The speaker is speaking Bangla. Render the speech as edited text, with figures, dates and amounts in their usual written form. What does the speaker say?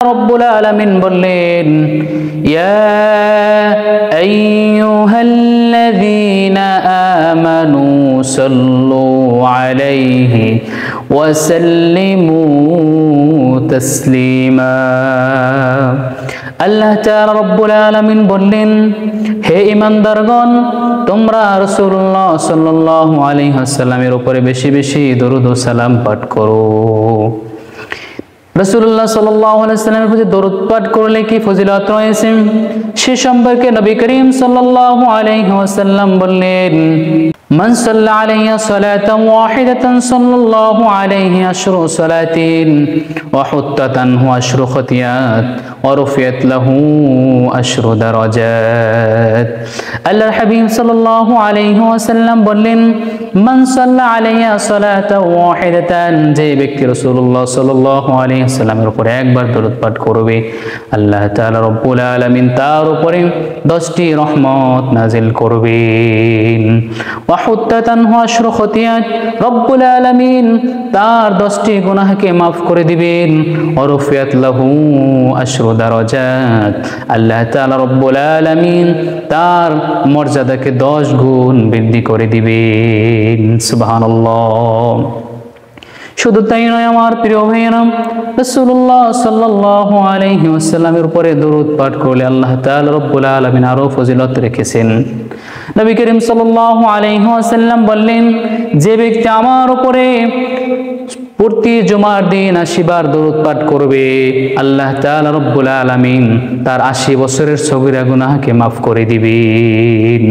রব্বুল আলামিন বললেন, ইয়া আইয়ুহাল্লাযীনা আমানু সাল্লু আলাইহি ওয়া সাল্লিমু তাসলিমা। আল্লাহ তাআলা রব্বুল আলামিন বললেন, হে ঈমানদারগণ, তোমরা রাসূলুল্লাহ সাল্লাল্লাহু আলাইহি ওয়াসাল্লামের উপরে বেশি বেশি দরুদ ও সালাম পাঠ করো। রাসূলুল্লাহ সাল্লাল্লাহু আলাইহি ওয়াসাল্লামের প্রতি দরুদ পাঠ করলে কি ফজিলত রয়েছে সে সম্পর্কে নবী করিম সাল্লাল্লাহু আলাইহি ওয়াসাল্লাম বললেন, মান সাল্লা আলাইহি সালাতান ওয়াহিদাতান সাল্লাল্লাহু আলাইহি আশরু সালাতিন ওয়া হুত্তাত আনহু আশরু খতিয়াত ওয়া রুফিয়াত লাহু আশরু দারাজাত। আল্লাহর হাবিব সাল্লাল্লাহু আলাইহি ওয়াসাল্লাম বললেন, মান সাল্লা আলাইহি সালাতান ওয়াহিদাতান, যে ব্যক্তি রাসূলুল্লাহ সাল্লাল্লাহু আলাইহি ওয়াসাল্লামের উপরে একবার দরুদ পাঠ করবে, আল্লাহ তাআলা রব্বুল আলামিন তার উপরে 10টি রহমত নাজিল করবেন। ওয়া হুত্তাত আনহু আশরু খতিয়াত, রব্বুল আলামিন তার 10টি গুনাহকে মাফ করে দিবেন। ওয়া রুফিয়াত লাহু আশরু দারাজাত, আল্লাহ তাআলা রব্বুল আলামিন তার মর্যাদাকে 10 গুণ বৃদ্ধি করে দিবেন। সুবহানাল্লাহ। শুধু তাই নয় আমার প্রিয় ভাইয়েরা, রাসূলুল্লাহ সাল্লাল্লাহু আলাইহি ওয়াসাল্লামের উপরে দরুদ পাঠ করলে আল্লাহ তাআলা রব্বুল আলামিন আরো ফজিলত রেখেছেন। নবী করিম সাল্লাল্লাহু আলাইহি ওয়াসাল্লাম বললেন, যে ব্যক্তি আমার উপরে প্রতি জুমার দিন 80 বার দরুদ পাঠ করবে, আল্লাহ তাআলা রব্বুল আলামিন তার 80 বছরের সগীরা গুনাহকে মাফ করে দিবেন।